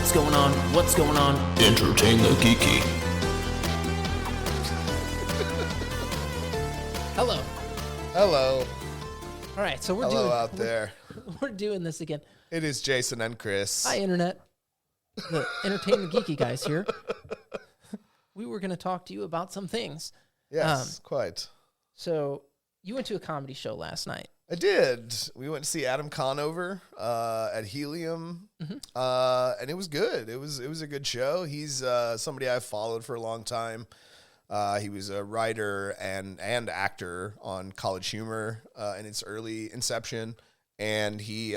What's going on? What's going on? Entertain the Geeky. Hello. Hello. All right, so Hello out there. We're doing this again. It is Jason and Chris. Hi, Internet. The Entertain the Geeky guys here. We were going to talk to you about some things. Yes, quite. So you went to a comedy show last night. I did. We went to see Adam Conover at Helium, and it was good. It was a good show. He's somebody I've followed for a long time. He was a writer and actor on College Humor in its early inception, and he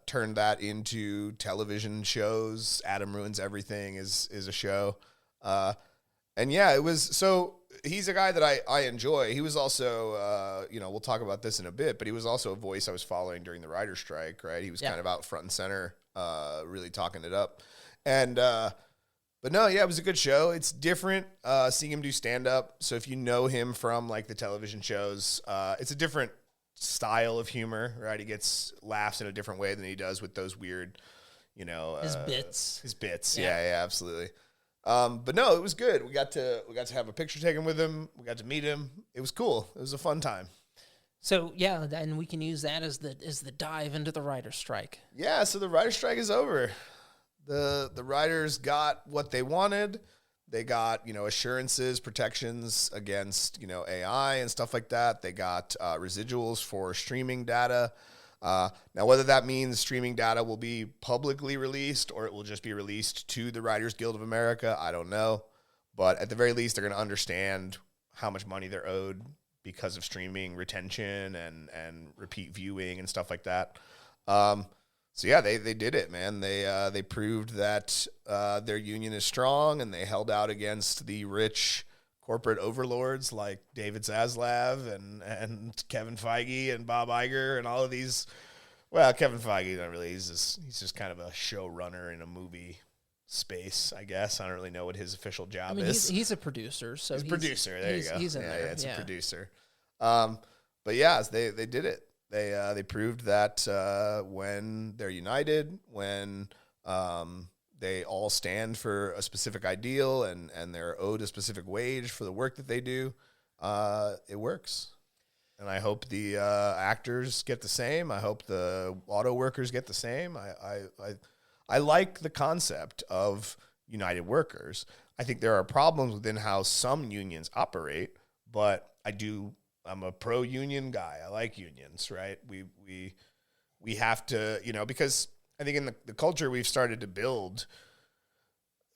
turned that into television shows. Adam Ruins Everything is a show, and yeah, it was so. He's a guy that I enjoy. He was also, we'll talk about this in a bit, but he was also a voice I was following during the writer's strike, right? He was kind of out front and center, really talking it up. And, but no, yeah, it was a good show. It's different seeing him do stand-up. So if you know him from, like, the television shows, it's a different style of humor, right? He gets laughs in a different way than he does with those weird, His bits. His bits, yeah, absolutely. But no, it was good. We got to have a picture taken with him. We got to meet him. It was cool. It was a fun time. So yeah, and we can use that as the dive into the writer's strike. Yeah, so the writer's strike is over. The writers got what they wanted. They got, assurances, protections against, AI and stuff like that. They got residuals for streaming data. Now, whether that means streaming data will be publicly released or it will just be released to the Writers Guild of America, I don't know. But at the very least, they're going to understand how much money they're owed because of streaming retention and repeat viewing and stuff like that. So yeah, they did it, man. They proved that their union is strong, and they held out against the rich corporate overlords like David Zaslav and Kevin Feige and Bob Iger and all of these. Well, Kevin Feige, not really. He's just kind of a showrunner in a movie space, I guess. I don't really know what his official job is. He's a producer. So he's a producer. There you go. He's in there. Yeah, it's a producer. But yeah, they did it. They proved that when they're united, when they all stand for a specific ideal and they're owed a specific wage for the work that they do, it works. And I hope the actors get the same. I hope the auto workers get the same. I like the concept of united workers. I think there are problems within how some unions operate, but I'm a pro-union guy. I like unions, right? We have to, because I think in the culture we've started to build,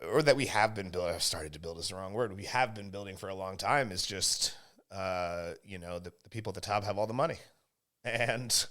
or that we have been building, started to build is the wrong word. We have been building for a long time is just, the people at the top have all the money. And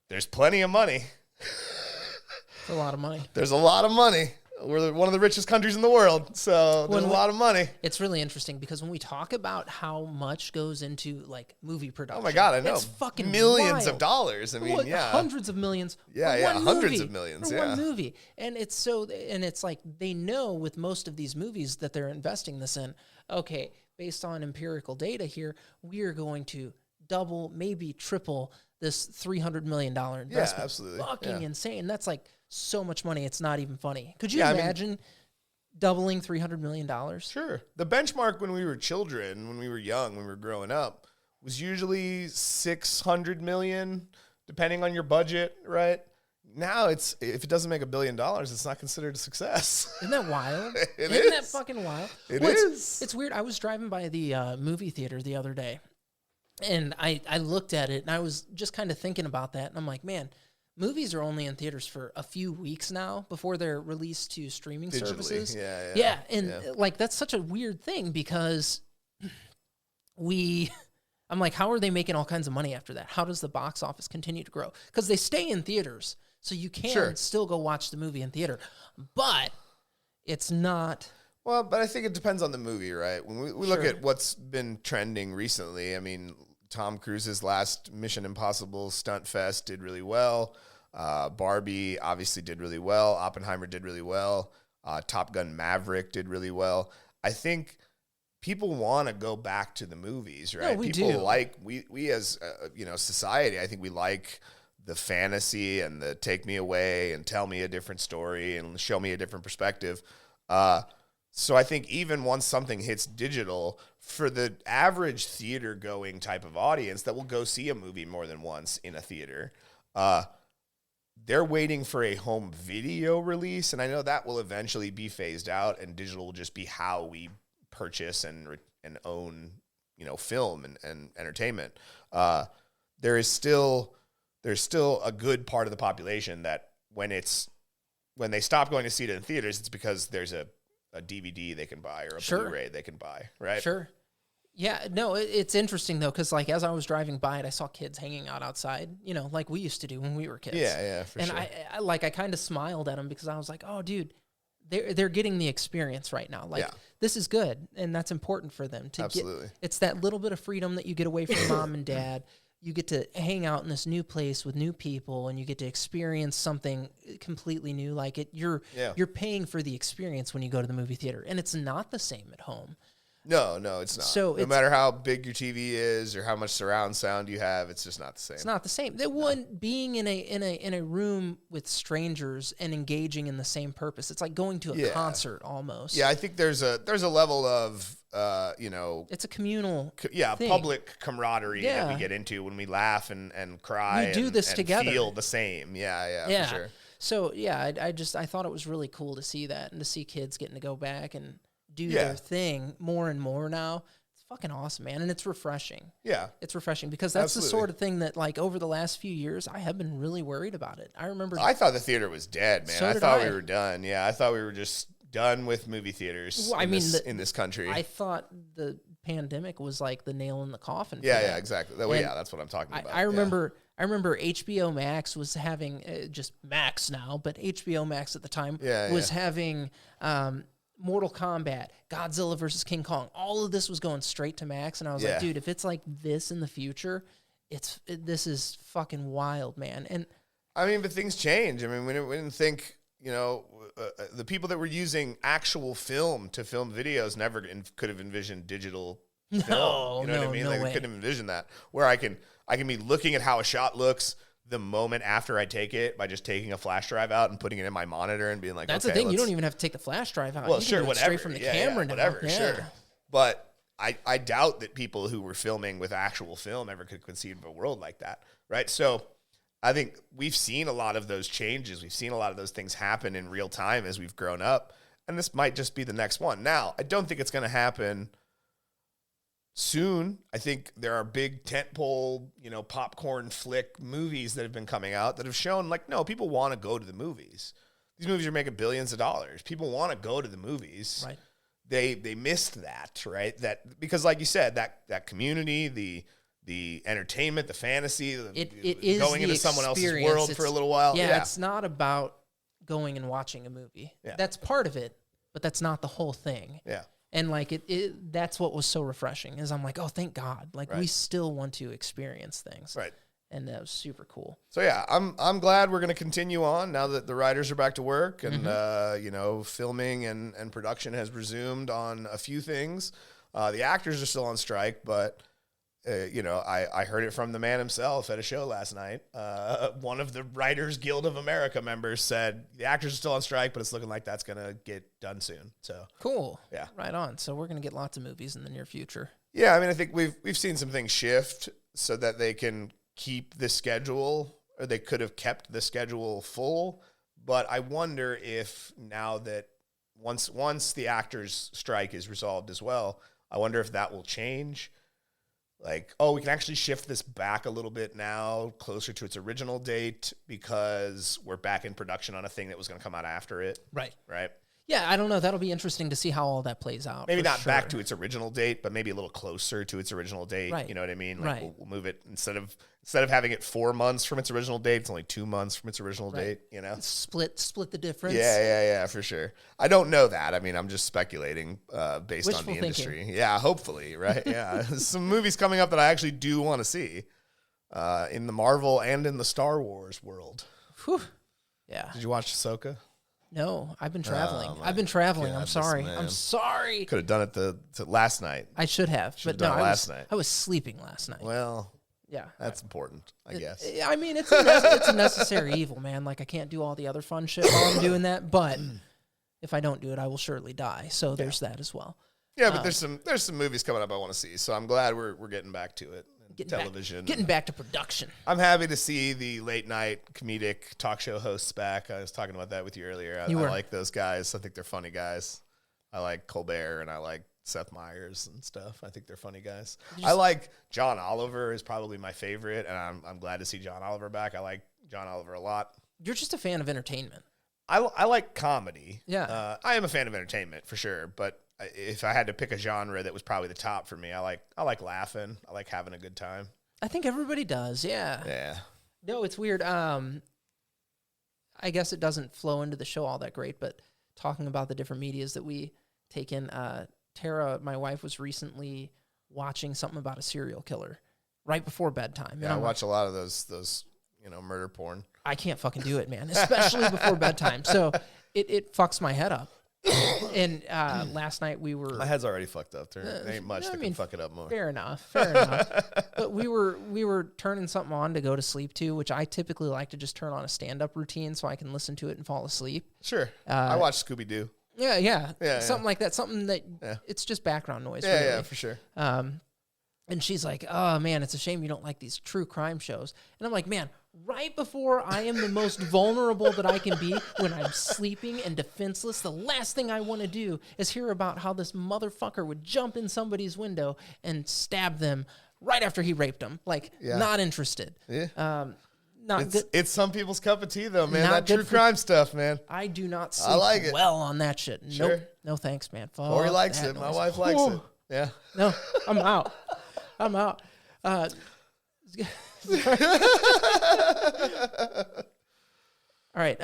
there's plenty of money. It's a lot of money. There's a lot of money. We're one of the richest countries in the world, so there's a lot of money. It's really interesting because when we talk about how much goes into like movie production, oh my God, I know, it's fucking millions wild. of dollars. I mean, hundreds of millions. Hundreds of millions. For one movie, and it's like they know with most of these movies that they're investing this in. Okay, based on empirical data here, we are going to double, maybe triple this $300 million investment. Yeah, absolutely. Fucking insane. That's like so much money. It's not even funny. Could you imagine doubling $300 million? Sure. The benchmark when we were children, when we were young, when we were growing up, was usually $600 million, depending on your budget, right? Now if it doesn't make $1 billion, it's not considered a success. Isn't that wild? Isn't that fucking wild? It is. It's weird. I was driving by the movie theater the other day, and I looked at it, and I was just kind of thinking about that, and I'm like, man, movies are only in theaters for a few weeks now before they're released to streaming services. Yeah. Like that's such a weird thing because I'm like, how are they making all kinds of money after that? How does the box office continue to grow? Because they stay in theaters, so you can still go watch the movie in theater, but it's not. Well, but I think it depends on the movie, right? When we look at what's been trending recently, I mean, Tom Cruise's last Mission Impossible Stunt Fest did really well. Barbie obviously did really well. Oppenheimer did really well. Top Gun Maverick did really well. I think people want to go back to the movies, right? No, we people do. like we as society. I think we like the fantasy and the take me away and tell me a different story and show me a different perspective. So I think even once something hits digital, for the average theater going type of audience that will go see a movie more than once in a theater, they're waiting for a home video release. And I know that will eventually be phased out, and digital will just be how we purchase and own, film and entertainment. There's still a good part of the population that when they stop going to see it in theaters, it's because there's a DVD they can buy or a Blu-ray they can buy, right? Sure. Yeah, no, it's interesting though, because like as I was driving by it, I saw kids hanging out outside, like we used to do when we were kids. Yeah, for sure. And I kind of smiled at them because I was like, oh, dude, they're getting the experience right now. Like this is good, and that's important for them to Absolutely. get. It's that little bit of freedom that you get away from mom and dad. You get to hang out in this new place with new people, and you get to experience something completely new. Like you're paying for the experience when you go to the movie theater, and it's not the same at home. No, it's not. So no matter how big your TV is or how much surround sound you have, it's just not the same. It's not the same. Being in a room with strangers and engaging in the same purpose. It's like going to a concert almost. Yeah, I think there's a level of it's a communal thing. Public camaraderie that we get into when we laugh and cry. We do this together. Feel the same. Yeah, for sure. So I thought it was really cool to see that, and to see kids getting to go back and do their thing more and more now. It's fucking awesome, man. And it's refreshing. Yeah. It's refreshing because that's the sort of thing that, like, over the last few years, I have been really worried about it. I thought the theater was dead, man. I thought we were done. Yeah, I thought we were just done with movie theaters in this country. I thought the pandemic was like the nail in the coffin. Yeah, exactly. That's what I'm talking about. I remember HBO Max was having, just Max now, but HBO Max at the time was having Mortal Kombat, Godzilla versus King Kong. All of this was going straight to Max, and I was like, dude, if it's like this in the future, this is fucking wild, man. And I mean, but things change. I mean, we didn't think, the people that were using actual film to film videos never could have envisioned digital film. What I mean? They couldn't have envisioned that. Where I can be looking at how a shot looks the moment after I take it by just taking a flash drive out and putting it in my monitor and being like, that's the thing. You don't even have to take the flash drive out. Well, sure, whatever. Straight from the camera now. Whatever, sure. But I doubt that people who were filming with actual film ever could conceive of a world like that, right? So I think we've seen a lot of those changes. We've seen a lot of those things happen in real time as we've grown up, and this might just be the next one. Now, I don't think it's going to happen soon. I think there are big tentpole, popcorn flick movies that have been coming out that have shown, like, no, people want to go to the movies. These movies are making billions of dollars. People want to go to the movies. Right. They missed that, right? That because, like you said, that community, the entertainment, the fantasy, it is going into someone else's world for a little while. Yeah, it's not about going and watching a movie. Yeah. That's part of it, but that's not the whole thing. Yeah. And like that's what was so refreshing is I'm like, oh, thank God. Like we still want to experience things. Right. And that was super cool. So yeah, I'm glad we're going to continue on now that the writers are back to work and filming and production has resumed on a few things. The actors are still on strike, but I heard it from the man himself at a show last night. One of the Writers Guild of America members said the actors are still on strike, but it's looking like that's going to get done soon. So cool. Yeah. Right on. So we're going to get lots of movies in the near future. Yeah. I mean, I think we've seen some things shift so that they can keep the schedule, or they could have kept the schedule full. But I wonder if now that once the actors strike is resolved as well, I wonder if that will change. Like, we can actually shift this back a little bit now, closer to its original date, because we're back in production on a thing that was going to come out after it. Right. Right. Yeah, I don't know. That'll be interesting to see how all that plays out. Maybe not back to its original date, but maybe a little closer to its original date. Right. You know what I mean? Like right. We'll move it instead of having it 4 months from its original date, it's only 2 months from its original date. Split the difference. Yeah, for sure. I don't know that. I mean, I'm just speculating based Wishful on the industry. thinking. Yeah, hopefully, right? Yeah, some movies coming up that I actually do want to see in the Marvel and in the Star Wars world. Whew. Yeah. Did you watch Ahsoka? No, I've been traveling. I'm sorry. I'm sorry. Could have done it the last night. I should have, but no, I was sleeping last night. Well, Yeah. That's important, I guess. I mean, it's a necessary evil, man. Like, I can't do all the other fun shit while I'm doing that, but if I don't do it, I will surely die. So there's that as well. Yeah, but there's some movies coming up I want to see, so I'm glad we're getting back to it. Getting back to production. I'm happy to see the late night comedic talk show hosts back. I was talking about that with you earlier. I like those guys. I think they're funny guys. I like Colbert and I like Seth Meyers and stuff. I think they're funny guys. I like John Oliver is probably my favorite, and I'm glad to see John Oliver back. I like John Oliver a lot. You're just a fan of entertainment. I like comedy. Yeah. I am a fan of entertainment for sure, but if I had to pick a genre that was probably the top for me, I like laughing. I like having a good time. I think everybody does. Yeah. Yeah. No, it's weird. I guess it doesn't flow into the show all that great, but talking about the different medias that we take in, Tara, my wife, was recently watching something about a serial killer right before bedtime. Yeah, I watch a lot of those murder porn. I can't fucking do it, man, especially before bedtime. So it fucks my head up. And last night we were... My head's already fucked up. There ain't much that can fuck it up more. Fair enough. But we were turning something on to go to sleep to, which I typically like to just turn on a stand-up routine so I can listen to it and fall asleep. Sure. I watch Scooby-Doo. Yeah. Something like that. Something that it's just background noise. Yeah, really. Yeah, for sure. And she's like, oh, man, it's a shame you don't like these true crime shows. And I'm like, man, right before I am the most vulnerable that I can be, when I'm sleeping and defenseless, the last thing I want to do is hear about how this motherfucker would jump in somebody's window and stab them right after he raped them. Like, not interested. Yeah. Good. It's some people's cup of tea, though, man. That true crime stuff, man. I do not sleep well on that shit. Sure. Nope. No thanks, man. Fuck Corey likes it. noise. My wife likes it. Yeah. No, I'm out. I'm out. All right.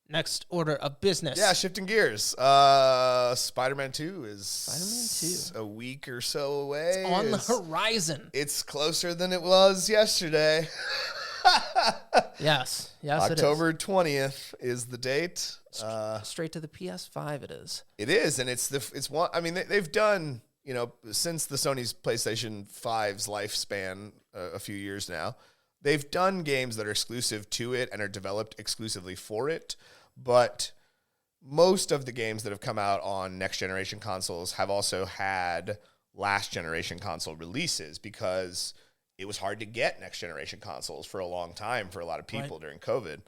Next order of business. Yeah, shifting gears. Spider-Man 2 is a week or so away. It's on the horizon. It's closer than it was yesterday. Yes, October 20th is the date. Straight to the PS5 it is. It is, and it's one. I mean, they've done, since the Sony's PlayStation 5's lifespan a few years now, they've done games that are exclusive to it and are developed exclusively for it. But most of the games that have come out on next generation consoles have also had last generation console releases, because it was hard to get next generation consoles for a long time for a lot of people during COVID.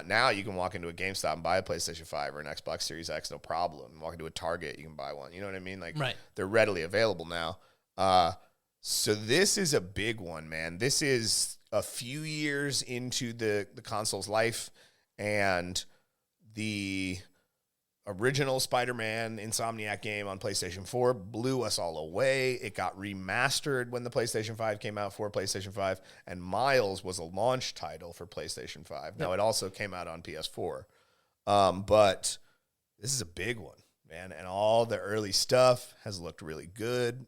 Now you can walk into a GameStop and buy a PlayStation 5 or an Xbox Series X, no problem. Walk into a Target, you can buy one. You know what I mean? Like, they're readily available now. So this is a big one, man. This is a few years into the console's life, and the original Spider-Man Insomniac game on PlayStation 4 blew us all away. It got remastered when the PlayStation 5 came out for PlayStation 5, and Miles was a launch title for PlayStation 5. Now, it also came out on PS4. But this is a big one, man, and all the early stuff has looked really good.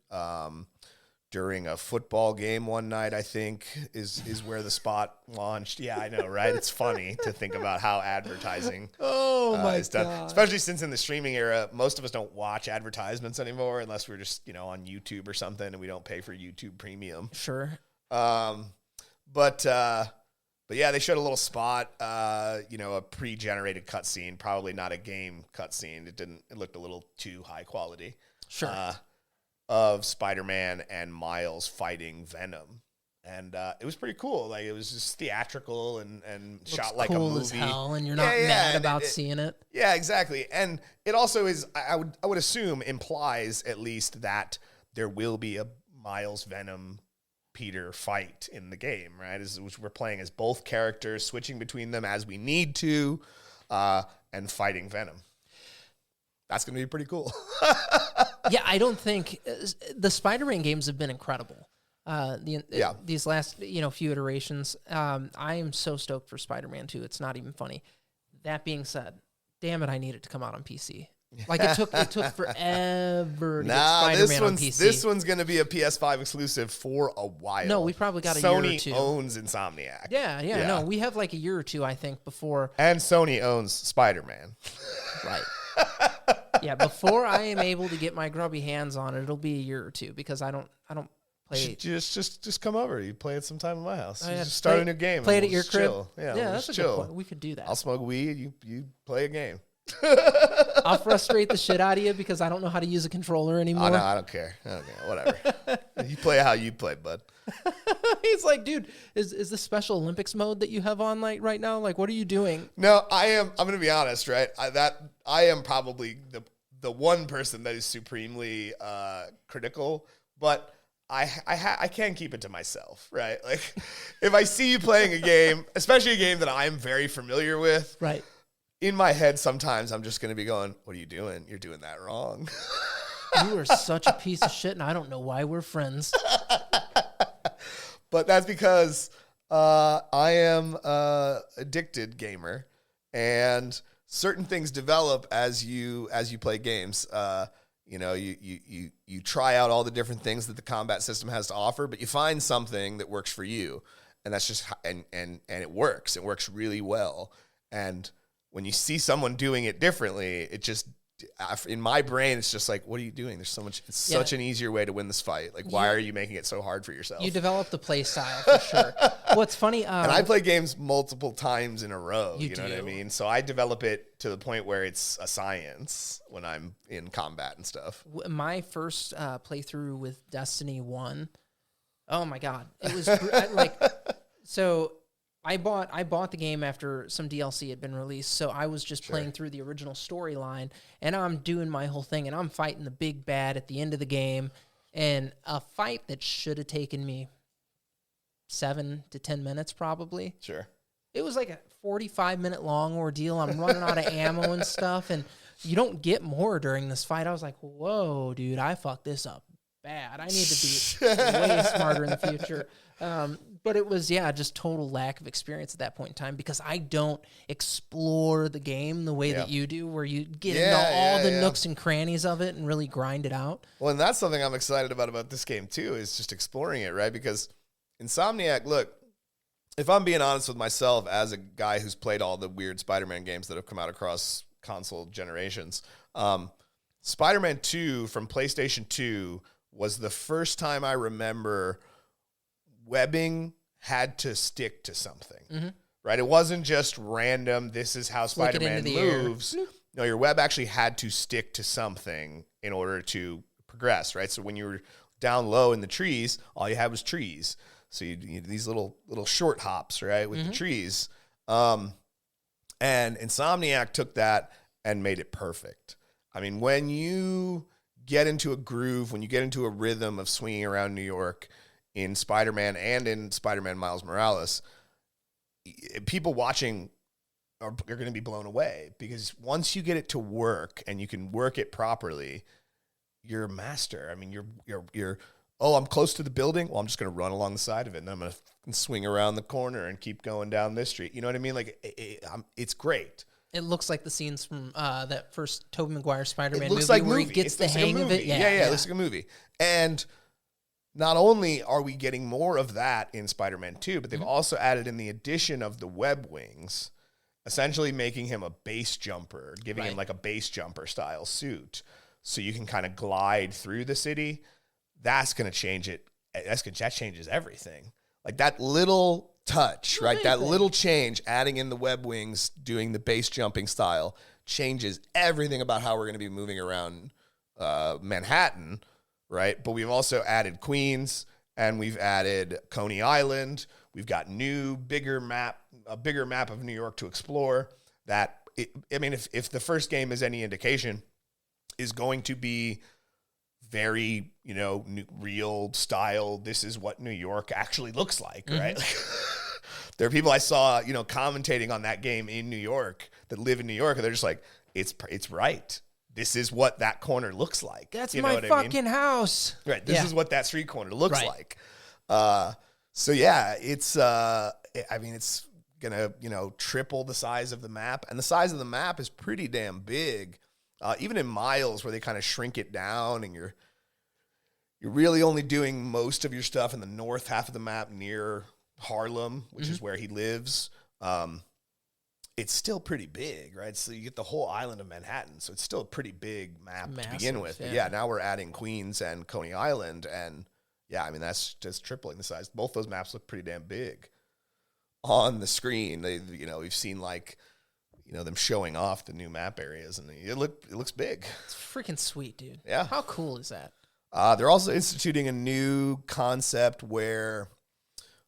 During a football game one night, I think, is where the spot launched. Yeah, I know, right? It's funny to think about how advertising is done. God. Especially since in the streaming era, most of us don't watch advertisements anymore unless we're just, on YouTube or something, and we don't pay for YouTube Premium. Sure. But yeah, they showed a little spot, a pre-generated cutscene, probably not a game cutscene. It looked a little too high quality. Sure. Of Spider-Man and Miles fighting Venom. And it was pretty cool. Like, it was just theatrical and shot like cool a movie. As hell, and you're not mad about seeing it. Yeah, exactly. And it also is, I would assume, implies at least that there will be a Miles Venom Peter fight in the game, right? Which we're playing as both characters, switching between them as we need to, and fighting Venom. That's going to be pretty cool. Yeah, I don't think the Spider-Man games have been incredible. These last few iterations. I am so stoked for Spider-Man 2. It's not even funny. That being said, damn it, I need it to come out on PC. Like, it took forever to get Spider-Man on PC. This one's going to be a PS5 exclusive for a while. No, we probably got a year or two. Sony owns Insomniac. Yeah. No, we have like a year or two, I think, before. And Sony owns Spider-Man. Right. Yeah, before I am able to get my grubby hands on it, it'll be a year or two, because I don't play. Just come over. You play it sometime at my house. Oh, yeah, just start a new game. Play it and at your just crib. chill. Yeah, we'll that's just a chill. good point. We could do that. I'll smoke weed. You play a game. I'll frustrate the shit out of you because I don't know how to use a controller anymore. Oh, no, I don't care. Whatever. You play how you play, bud. He's like, dude, is this Special Olympics mode that you have on like right now? Like, what are you doing? No, I'm going to be honest, right? I am probably the one person that is supremely critical, but I can't keep it to myself, right? Like, if I see you playing a game, especially a game that I'm very familiar with, right? In my head, sometimes I'm just going to be going, "What are you doing? You're doing that wrong." You are such a piece of shit, and I don't know why we're friends. But that's because I am a addicted gamer, and certain things develop as you play games. You try out all the different things that the combat system has to offer, but you find something that works for you, and that's just and it works. It works really well. And when you see someone doing it differently, it just, in my brain, it's just like, what are you doing? There's so much. It's such an easier way to win this fight. Like, why are you making it so hard for yourself? You develop the play style for sure. What's funny, and I play games multiple times in a row. You know do. what I mean? So I develop it to the point where it's a science when I'm in combat and stuff. My first playthrough with Destiny 1, oh my God, it was so. I bought the game after some DLC had been released, so I was just playing through the original storyline, and I'm doing my whole thing, and I'm fighting the big bad at the end of the game, and a fight that should have taken me 7 to 10 minutes probably. Sure. It was like a 45-minute long ordeal. I'm running out of ammo and stuff, and you don't get more during this fight. I was like, whoa, dude, I fucked this up bad. I need to be way smarter in the future. But it was, just total lack of experience at that point in time because I don't explore the game the way that you do, where you get into all the nooks and crannies of it and really grind it out. Well, and that's something I'm excited about this game too, is just exploring it, right? Because Insomniac, look, if I'm being honest with myself as a guy who's played all the weird Spider-Man games that have come out across console generations, Spider-Man 2 from PlayStation 2 was the first time I remember webbing had to stick to something, right? It wasn't just random, this is how Spider-Man moves. No, your web actually had to stick to something in order to progress, right? So when you were down low in the trees, all you had was trees. So you these little short hops, right, with the trees. And Insomniac took that and made it perfect. I mean, when you get into a groove, when you get into a rhythm of swinging around New York in Spider-Man and in Spider-Man Miles Morales, people watching are going to be blown away because once you get it to work and you can work it properly, you're a master. I mean, you're I'm close to the building. Well, I'm just going to run along the side of it and I'm going to swing around the corner and keep going down this street. You know what I mean? Like, it's great. It looks like the scenes from that first Tobey Maguire Spider-Man movie where movie. he gets the hang of it. Yeah, it looks like a movie. And not only are we getting more of that in Spider-Man 2, but they've also added in the addition of the web wings, essentially making him a base jumper, giving him like a base jumper style suit. So you can kind of glide through the city. That's going to change it. That changes everything. Like that little touch, right? That little change, adding in the web wings, doing the base jumping style, changes everything about how we're going to be moving around Manhattan, right? But we've also added Queens and we've added Coney Island. We've got a bigger map of New York to explore. If the first game is any indication, is going to be very, real style. This is what New York actually looks like, right? There are people I saw, commentating on that game in New York that live in New York, and they're just like, it's right. This is what that corner looks like. That's my fucking house. Right. This is what that street corner looks like. It's it's gonna, triple the size of the map. And the size of the map is pretty damn big. Even in Miles, where they kind of shrink it down and you're really only doing most of your stuff in the north half of the map near Harlem, which is where he lives. It's still pretty big, right? So you get the whole island of Manhattan. So it's still a pretty big map to begin with. But now we're adding Queens and Coney Island, and Yeah, I mean, that's just tripling the size. Both those maps look pretty damn big on the screen. We've seen them showing off the new map areas, and it looks big. It's freaking sweet, dude. Yeah. How cool is that? They're also instituting a new concept where,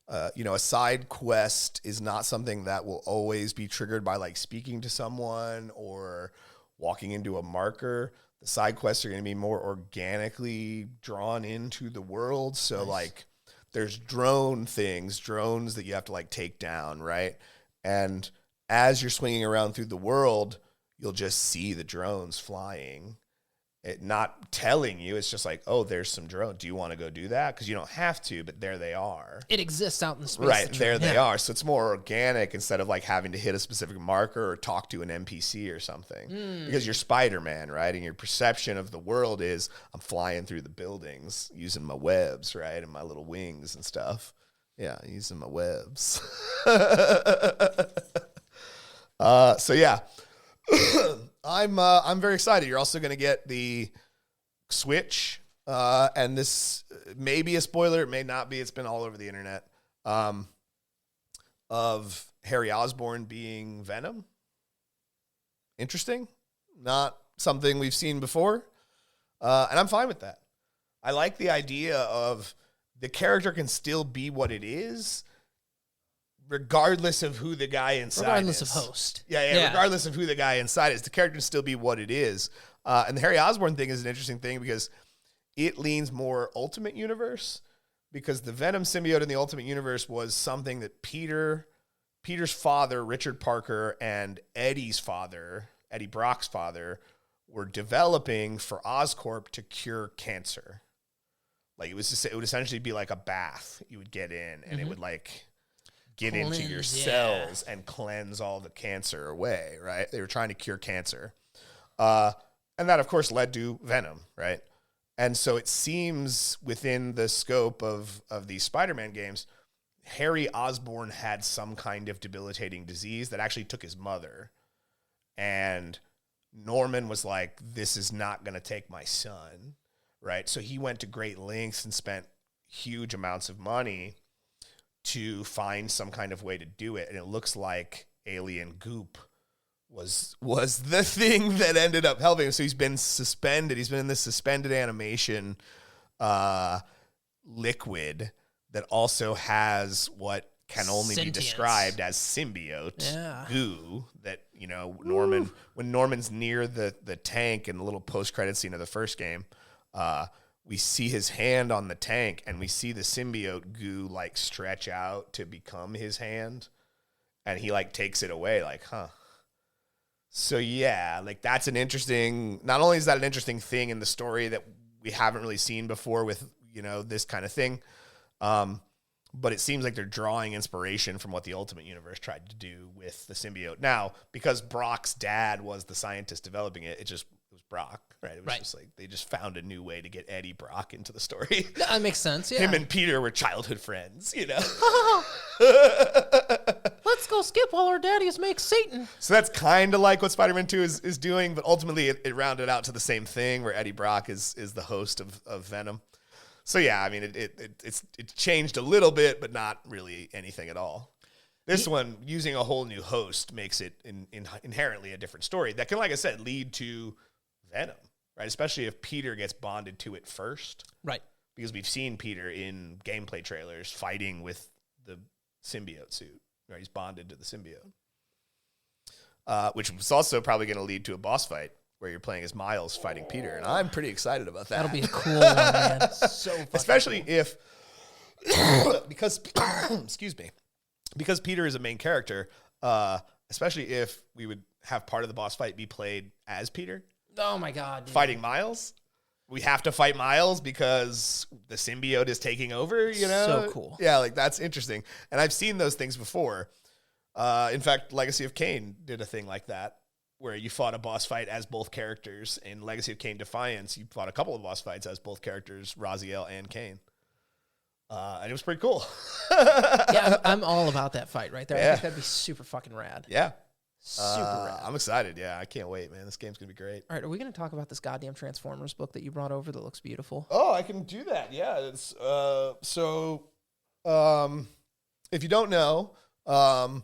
a side quest is not something that will always be triggered by like speaking to someone or walking into a marker. The side quests are going to be more organically drawn into the world. So like there's drones that you have to like take down, right? And as you're swinging around through the world, you'll just see the drones flying. It not telling you, it's just like, oh, there's some drone. Do you want to go do that? Because you don't have to, but there they are. It exists out in space. Right, there they are. So it's more organic instead of like having to hit a specific marker or talk to an NPC or something. Because you're Spider-Man, right? And your perception of the world is I'm flying through the buildings using my webs, right? And my little wings and stuff. Yeah, using my webs. So yeah. I'm very excited. You're also going to get the Switch, and this may be a spoiler, it may not be. It's been all over the internet, of Harry Osborn being Venom. Interesting. Not something we've seen before, and I'm fine with that. I like the idea of the character can still be what it is, regardless of who the guy inside regardless is. Of host. Yeah, regardless of who the guy inside is. The character can still be what it is. And the Harry Osborn thing is an interesting thing because it leans more Ultimate Universe, because the Venom symbiote in the Ultimate Universe was something that Peter's father, Richard Parker, and Eddie's father, Eddie Brock's father, were developing for Oscorp to cure cancer. Like it would essentially be like a bath you would get in, and it would like get into your cells and cleanse all the cancer away, right? They were trying to cure cancer. And that, of course, led to Venom, right? And so it seems within the scope of these Spider-Man games, Harry Osborn had some kind of debilitating disease that actually took his mother. And Norman was like, this is not going to take my son, right? So he went to great lengths and spent huge amounts of money to find some kind of way to do it. And it looks like alien goop was the thing that ended up helping him. So he's been suspended. He's been in this suspended animation liquid that also has what can only be described as symbiote goo that, when Norman's near the tank in the little post-credit scene of the first game, we see his hand on the tank, and we see the symbiote goo like stretch out to become his hand, and he like takes it away, like, huh. So yeah, like that's an interesting. Not only is that an interesting thing in the story that we haven't really seen before with this kind of thing, but it seems like they're drawing inspiration from what the Ultimate Universe tried to do with the symbiote. Now, because Brock's dad was the scientist developing it, it was Brock, right? It was just like they just found a new way to get Eddie Brock into the story. That makes sense, yeah. Him and Peter were childhood friends, Let's go skip while our daddies make Satan. So that's kind of like what Spider-Man 2 is doing, but ultimately it rounded out to the same thing where Eddie Brock is the host of Venom. So yeah, I mean, it changed a little bit, but not really anything at all. This one, using a whole new host, makes it inherently a different story that can, like I said, lead to Venom, right? Especially if Peter gets bonded to it first. Right. Because we've seen Peter in gameplay trailers fighting with the symbiote suit, right? He's bonded to the symbiote. Which was also probably going to lead to a boss fight where you're playing as Miles fighting Peter, and I'm pretty excited about that. That'll be a cool one, man. So fucking especially cool. If because excuse me, because Peter is a main character, especially if we would have part of the boss fight be played as Peter. Oh my God, dude. Fighting Miles. We have to fight Miles because the symbiote is taking over, So cool. Yeah, like that's interesting. And I've seen those things before. In fact, Legacy of Kain did a thing like that, where you fought a boss fight as both characters. In Legacy of Kain Defiance, you fought a couple of boss fights as both characters, Raziel and Kain. And it was pretty cool. Yeah, I'm all about that fight right there. Yeah. I think that'd be super fucking rad. Yeah. Super rad. I'm excited. Yeah, I can't wait, man. This game's going to be great. All right, are we going to talk about this goddamn Transformers book that you brought over that looks beautiful? Oh, I can do that. Yeah. It's, if you don't know, the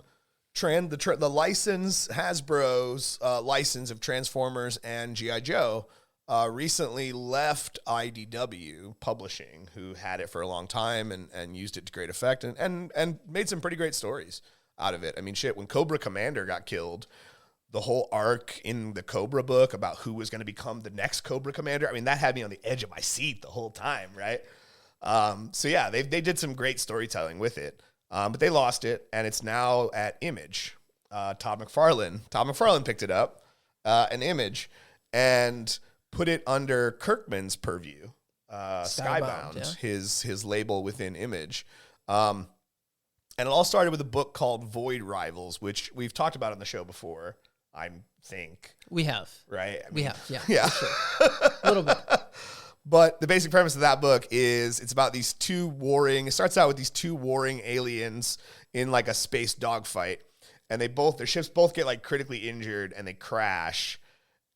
license, Hasbro's license of Transformers and G.I. Joe recently left IDW Publishing, who had it for a long time and used it to great effect and made some pretty great stories out of it. I mean, shit, when Cobra Commander got killed, the whole arc in the Cobra book about who was going to become the next Cobra Commander, I mean, that had me on the edge of my seat the whole time, right? So yeah, they did some great storytelling with it, but they lost it, and it's now at Image. Todd McFarlane picked it up, an Image, and put it under Kirkman's purview, Skybound, yeah. his label within Image. And it all started with a book called Void Rivals, which we've talked about on the show before, I think. We have. Right? We have, yeah. Yeah. Sure. A little bit. But the basic premise of that book is it starts out with these two warring aliens in like a space dogfight. And their ships both get like critically injured and they crash.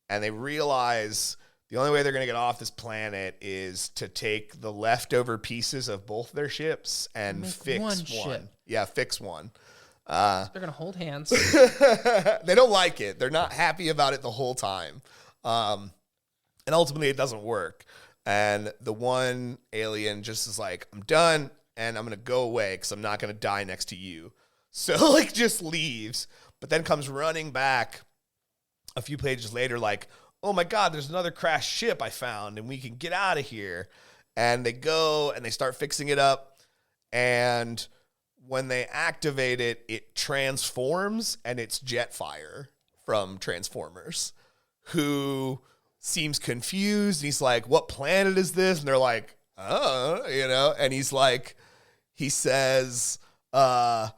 And they realize the only way they're going to get off this planet is to take the leftover pieces of both their ships and fix one. Ship. Yeah, fix one. They're going to hold hands. They don't like it. They're not happy about it the whole time. And ultimately, it doesn't work. And the one alien just is like, I'm done, and I'm going to go away because I'm not going to die next to you. So, like, just leaves, but then comes running back a few pages later like, oh my God, there's another crashed ship I found and we can get out of here. And they go and they start fixing it up. And when they activate it, it transforms, and it's Jetfire from Transformers, who seems confused. He's like, what planet is this? And they're like, and he's like, he says, how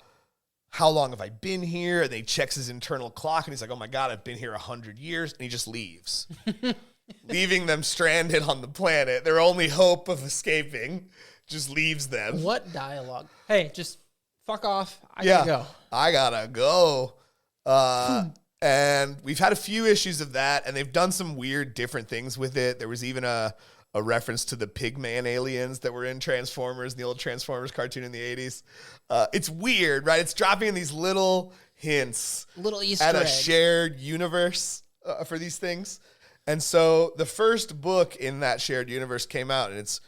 long have I been here? And he checks his internal clock, and he's like, oh my God, I've been here 100 years. And he just leaves, leaving them stranded on the planet. Their only hope of escaping just leaves them. What dialogue? Hey, just fuck off. I gotta go. I gotta go. And we've had a few issues of that, and they've done some weird different things with it. There was even a reference to the Pigman aliens that were in Transformers, the old Transformers cartoon in the 80s. It's weird, right? It's dropping in these little hints. Little Easter at a eggs. shared universe for these things. And so the first book in that shared universe came out, and it's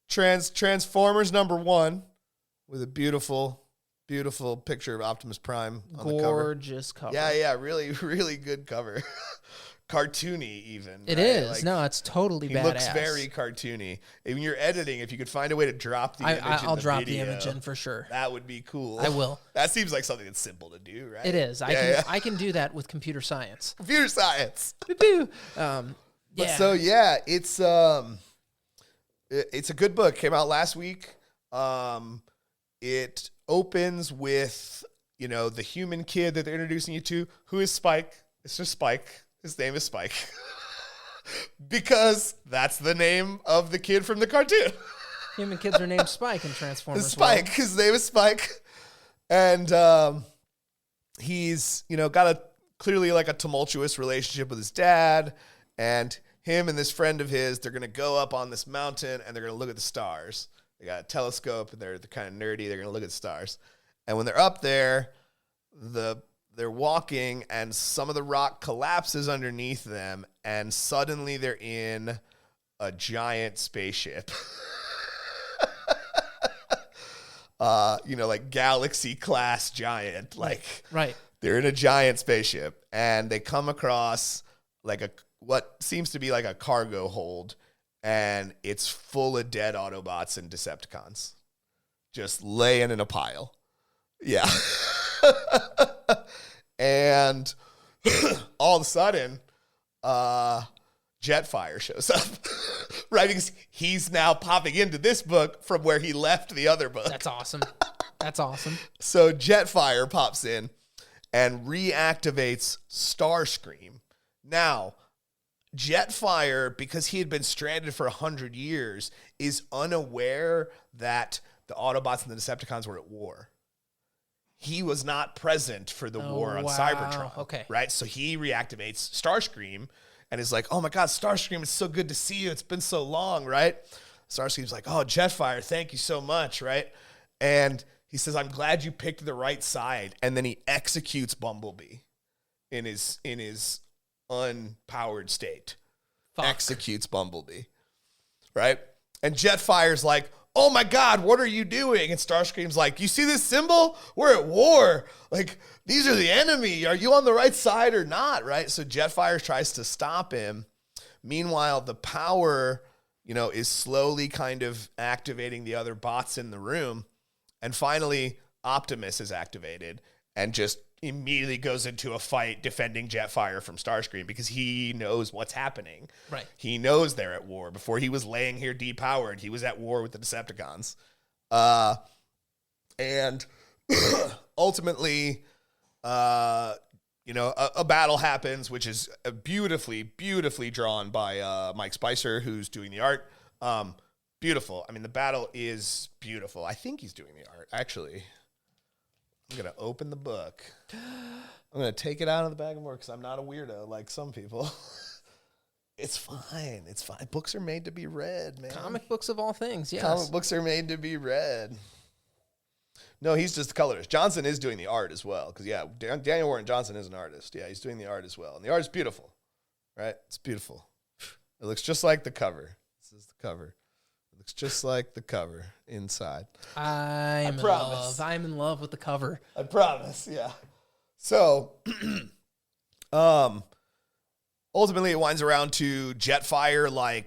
Transformers #1 with a beautiful picture of Optimus Prime on the cover. Gorgeous cover. Yeah, really, really good cover. Cartoony even. It right? is. Like, no, it's totally badass. He looks very cartoony. When you're editing, if you could find a way to drop the image I'll drop video, the image in for sure. That would be cool. I will. That seems like something that's simple to do, right? It is. I can do that with computer science. Computer science. Boo-boo. But so yeah, it's a good book. Came out last week. It opens with, the human kid that they're introducing you to, who is Spike. It's just Spike. His name is Spike. Because that's the name of the kid from the cartoon. Human kids are named Spike in Transformers. Spike. His name is Spike. And he's, got clearly like a tumultuous relationship with his dad. And him and this friend of his, they're going to go up on this mountain and they're going to look at the stars. They got a telescope and they're kind of nerdy. They're going to look at the stars. And when they're up there, they're walking and some of the rock collapses underneath them. And suddenly they're in a giant spaceship. Like galaxy class giant. Right. They're in a giant spaceship and they come across what seems to be like a cargo hold. And it's full of dead Autobots and Decepticons. Just laying in a pile. Yeah. And all of a sudden, Jetfire shows up. Right? Because he's now popping into this book from where he left the other book. That's awesome. That's awesome. So Jetfire pops in and reactivates Starscream. Now, Jetfire, because he had been stranded for 100 years, is unaware that the Autobots and the Decepticons were at war. he was not present for the war on wow. Cybertron. Okay. Right? So he reactivates Starscream and is like, oh my God, Starscream, it's so good to see you. It's been so long, right? Starscream's like, oh, Jetfire, thank you so much, right? And he says, I'm glad you picked the right side. And then he executes Bumblebee in his unpowered state. Fuck. Executes Bumblebee, right? And Jetfire's like, oh my God, what are you doing? And Starscream's like, you see this symbol? We're at war. Like, these are the enemy. Are you on the right side or not, right? So Jetfire tries to stop him. Meanwhile, the power, is slowly kind of activating the other bots in the room. And finally, Optimus is activated and just immediately goes into a fight defending Jetfire from Starscream because he knows what's happening. Right. He knows they're at war. Before he was laying here depowered, he was at war with the Decepticons. And ultimately, a battle happens, which is beautifully, beautifully drawn by Mike Spicer, who's doing the art. Beautiful. I mean, the battle is beautiful. I think he's doing the art, actually. I'm going to open the book. I'm going to take it out of the bag of more because I'm not a weirdo like some people. It's fine. It's fine. Books are made to be read, man. Comic books of all things, yes. Comic books are made to be read. No, he's just the colorist. Johnson is doing the art as well because, Daniel Warren Johnson is an artist. Yeah, he's doing the art as well. And the art is beautiful, right? It's beautiful. It looks just like the cover. This is the cover. Looks just like the cover inside. I'm in love. I'm in love with the cover. I promise, yeah. So, ultimately it winds around to Jetfire,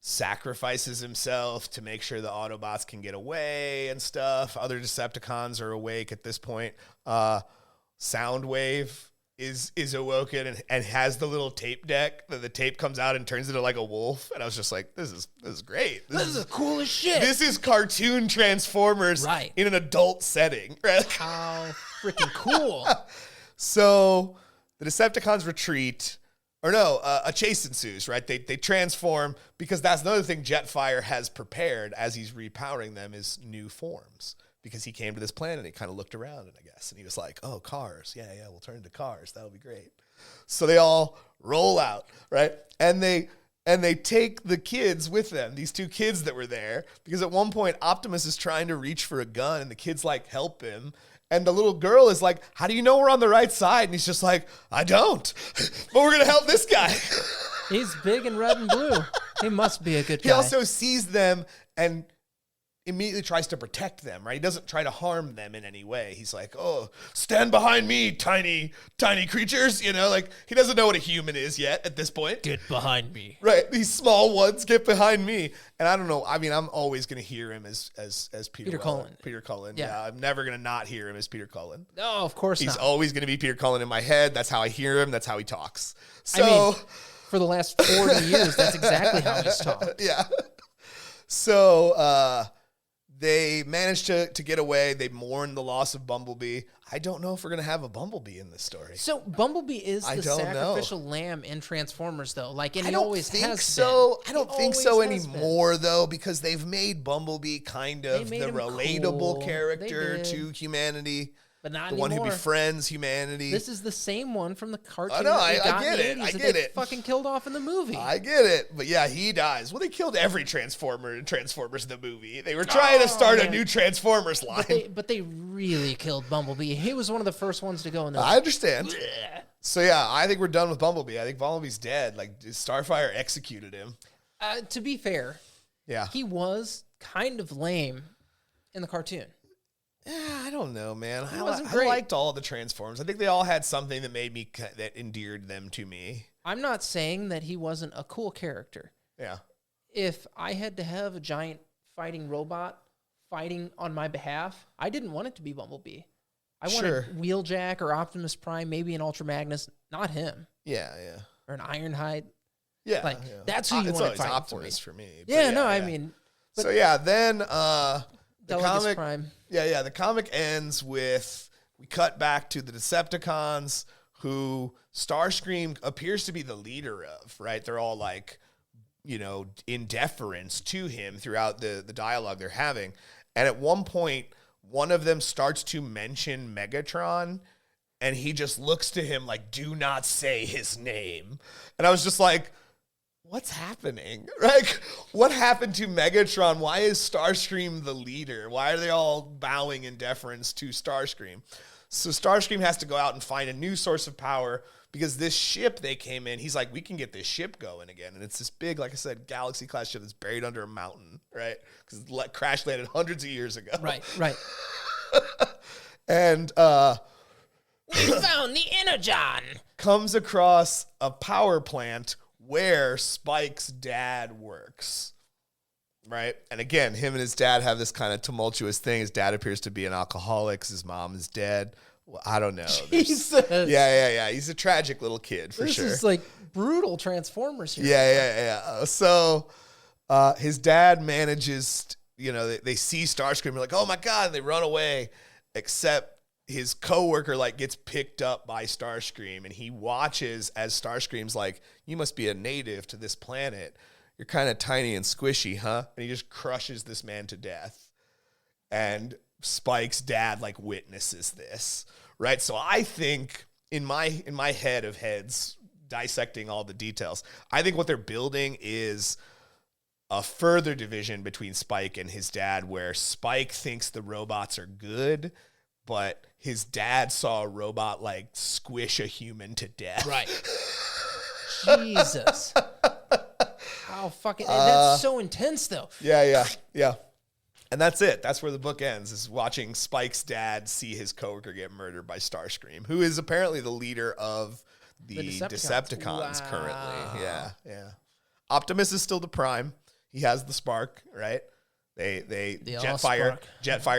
sacrifices himself to make sure the Autobots can get away and stuff. Other Decepticons are awake at this point. Soundwave is awoken and has the little tape deck that the tape comes out and turns into like a wolf. And I was just like, this is great. This is cool as shit. This is cartoon Transformers in an adult setting. Right? How freaking cool. So the Decepticons retreat, a chase ensues, right? They transform because that's another thing Jetfire has prepared as he's repowering them is new forms. Because he came to this planet and he kind of looked around, I guess. And he was like, oh, cars. Yeah, we'll turn into cars. That'll be great. So they all roll out, right? And they take the kids with them, these two kids that were there. Because at one point, Optimus is trying to reach for a gun and the kids, help him. And the little girl is like, how do you know we're on the right side? And he's just like, I don't. But we're going to help this guy. He's big and red and blue. He must be a good guy. He also sees them and immediately tries to protect them, right? He doesn't try to harm them in any way. He's like, oh, stand behind me, tiny creatures. He doesn't know what a human is yet at this point. Get behind me. Right. These small ones, get behind me. And I don't know. I mean, I'm always going to hear him as Peter Cullen. Peter Cullen. Yeah. I'm never going to not hear him as Peter Cullen. No, of course not. He's always going to be Peter Cullen in my head. That's how I hear him. That's how he talks. So for the last 40 years, that's exactly how he's talked. Yeah. So, they managed to get away. They mourn the loss of Bumblebee. I don't know if we're going to have a Bumblebee in this story. So Bumblebee is the sacrificial lamb in Transformers, though. And he always has so. I don't think so anymore, though, because they've made Bumblebee kind of the relatable character to humanity. But not the anymore. One who befriends humanity. This is the same one from the cartoon. I know, I get it. I get it. Fucking killed off in the movie. I get it. But yeah, he dies. Well, they killed every Transformer in Transformers the movie. They were trying to start a new Transformers line. But they really killed Bumblebee. He was one of the first ones to go in there. I understand. So yeah, I think we're done with Bumblebee. I think Bumblebee's dead. Starfire executed him. To be fair, he was kind of lame in the cartoon. Yeah, I don't know, man. I great. liked all the Transformers. I think they all had something that endeared them to me. I'm not saying that he wasn't a cool character. Yeah. If I had to have a giant fighting robot fighting on my behalf, I didn't want it to be Bumblebee. I wanted Wheeljack or Optimus Prime, maybe an Ultra Magnus, not him. Yeah. Or an Ironhide. Yeah. That's who you wanted fighting Optimus for me. I mean. So yeah, then the comic Prime. Yeah, the comic ends with we cut back to the Decepticons who Starscream appears to be the leader of, right? They're all in deference to him throughout the dialogue they're having. And at one point, one of them starts to mention Megatron, and he just looks to him like, do not say his name. And I was just like, what's happening? Like, what happened to Megatron? Why is Starscream the leader? Why are they all bowing in deference to Starscream? So Starscream has to go out and find a new source of power because this ship they came in, he's like, we can get this ship going again. And it's this big, like I said, Galaxy-class ship that's buried under a mountain, right? Because it crash landed hundreds of years ago. Right. And we found the Energon. Comes across a power plant where Spike's dad works, right? And again, him and his dad have this kind of tumultuous thing. His dad appears to be an alcoholic. His mom is dead. Well, I don't know. Jesus. Yeah. He's a tragic little kid, for sure. This is like brutal Transformers here. Yeah. So his dad manages, they see Starscream. They're like, oh, my God. And they run away, except his coworker gets picked up by Starscream, and he watches as Starscream's like, you must be a native to this planet. You're kind of tiny and squishy, huh? And he just crushes this man to death. And Spike's dad witnesses this, right? So I think in my head of heads, dissecting all the details, I think what they're building is a further division between Spike and his dad, where Spike thinks the robots are good, but his dad saw a robot squish a human to death. Right. Jesus. How fucking... that's so intense, though. Yeah. And that's it. That's where the book ends, is watching Spike's dad see his coworker get murdered by Starscream, who is apparently the leader of the Decepticons currently. Yeah. Optimus is still the Prime. He has the spark, right? Jetfire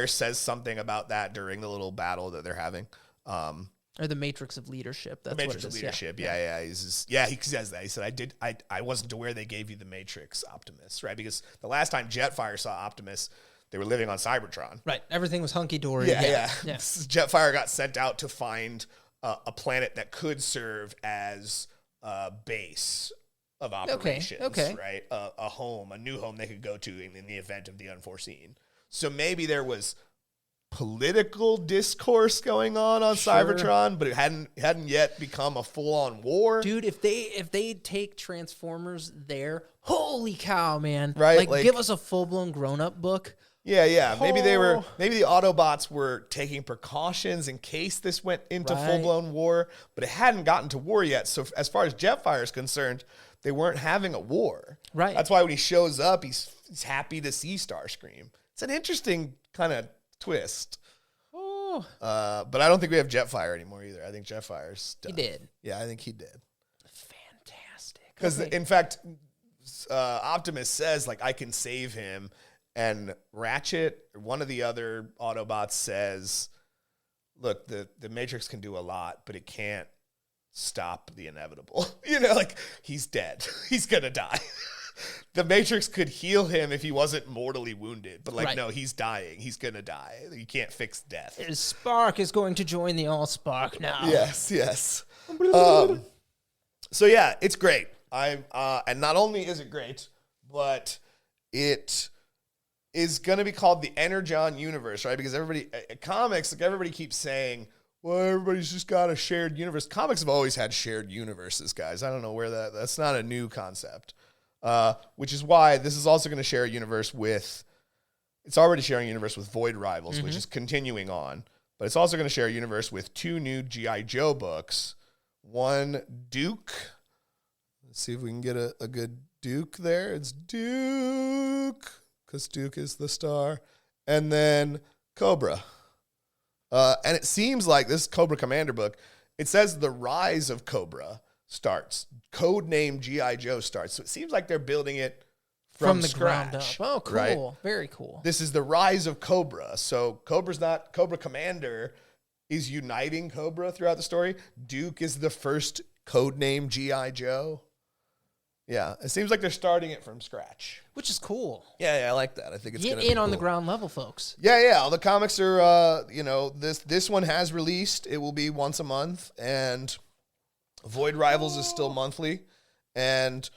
says something about that during the little battle that they're having. Or the Matrix of Leadership. That's the Matrix of Leadership. Yeah. He says that. He said, I wasn't aware they gave you the Matrix, Optimus, right? Because the last time Jetfire saw Optimus, they were living on Cybertron. Right. Everything was hunky-dory. Yeah. Jetfire got sent out to find a planet that could serve as a base of operations, right? A home, a new home they could go to in the event of the unforeseen. So maybe there was political discourse going on Cybertron, but it hadn't yet become a full-on war. Dude, if they take Transformers there, holy cow, man! Right, give us a full-blown grown-up book. Yeah. Maybe the Autobots were taking precautions in case this went into full-blown war, but it hadn't gotten to war yet. So as far as Jetfire is concerned, they weren't having a war. Right. That's why when he shows up, he's happy to see Starscream. It's an interesting kind of twist. Oh. But I don't think we have Jetfire anymore either. I think Jetfire's done. He did. Yeah, I think he did. Fantastic. Because in fact, Optimus says I can save him, and Ratchet, one of the other Autobots, says, "Look, the Matrix can do a lot, but it can't stop the inevitable." He's dead. He's gonna die. The Matrix could heal him if he wasn't mortally wounded, but no, he's dying. He's gonna die. You can't fix death. His spark is going to join the All-Spark now. Yes. So yeah, it's great. And not only is it great, but it is going to be called the Energon universe, right? Because comics, everybody keeps saying, well, everybody's just got a shared universe. Comics have always had shared universes, guys. I don't know where that's not a new concept. Which is why this is also going to share a universe it's already sharing a universe with Void Rivals, which is continuing on, but it's also going to share a universe with 2 new G.I. Joe books. One, Duke. Let's see if we can get a good Duke there. It's Duke, because Duke is the star. And then Cobra. And it seems like this Cobra Commander book, it says the rise of Cobra starts. Codename G.I. Joe starts. So it seems like they're building it from the scratch, ground up. Oh, cool. Right? Very cool. This is the rise of Cobra. So Cobra Commander is uniting Cobra throughout the story. Duke is the first codename G.I. Joe. Yeah, it seems like they're starting it from scratch. Which is cool. Yeah, I like that. I think it's Get in on the ground level, folks. Yeah. All the comics are, this one has released. It will be once a month, and Void Rivals is still monthly, and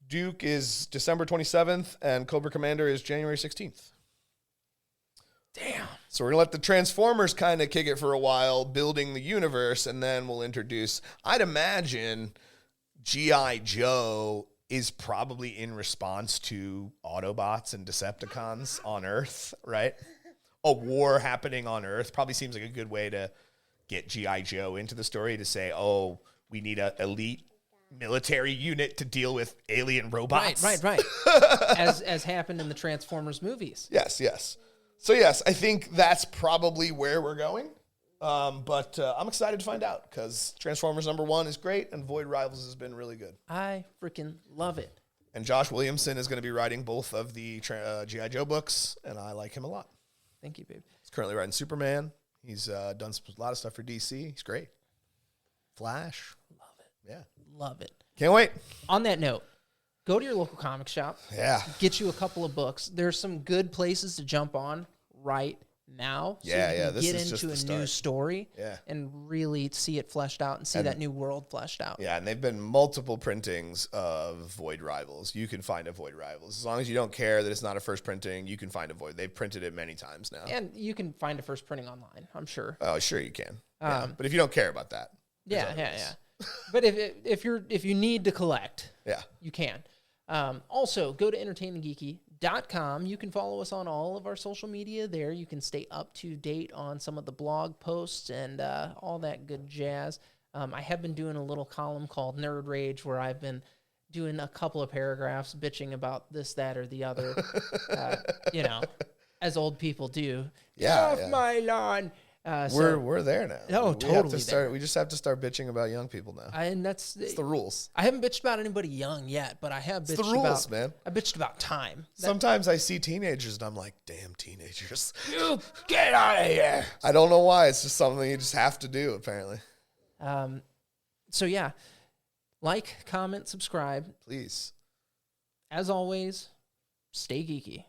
Duke is December 27th, and Cobra Commander is January 16th. Damn. So we're going to let the Transformers kind of kick it for a while, building the universe, and then we'll introduce, I'd imagine, G.I. Joe is probably in response to Autobots and Decepticons on Earth, right? A war happening on Earth probably seems like a good way to get G.I. Joe into the story, to say, oh, we need an elite military unit to deal with alien robots. Right. as happened in the Transformers movies. Yes. So yes, I think that's probably where we're going. But I'm excited to find out, because Transformers #1 is great, and Void Rivals has been really good. I freaking love it. And Josh Williamson is going to be writing both of the G.I. Joe books, and I like him a lot. Thank you, babe. He's currently writing Superman. He's done a lot of stuff for DC. He's great. Flash. Love it. Yeah. Love it. Can't wait. On that note, go to your local comic shop. Yeah. Get you a couple of books. There's some good places to jump on right now. So Yeah, you yeah. can This get is just into the a new start. story. Yeah. And really see it fleshed out and see that new world fleshed out. Yeah, and they've been multiple printings of Void Rivals. You can find a Void Rivals. As long as you don't care that it's not a first printing, you can find a Void. They've printed it many times now. And you can find a first printing online, I'm sure. Oh, sure you can. Yeah. But if you don't care about that. Yeah. But if you need to collect, Yeah. you can. Also, go to entertaininggeeky.com. You can follow us on all of our social media there. You can stay up to date on some of the blog posts and all that good jazz. I have been doing a little column called Nerd Rage, where I've been doing a couple of paragraphs bitching about this, that, or the other, as old people do. Yeah, Get off yeah. my lawn. We're there now. Oh, totally there. We just have to start bitching about young people now. And that's It's the rules. I haven't bitched about anybody young yet, but I have bitched It's the rules, about, man. I bitched about time. Sometimes I see teenagers and I'm like, damn teenagers. You get out of here. I don't know why. It's just something you just have to do, apparently. So yeah, like, comment, subscribe. Please. As always, stay geeky.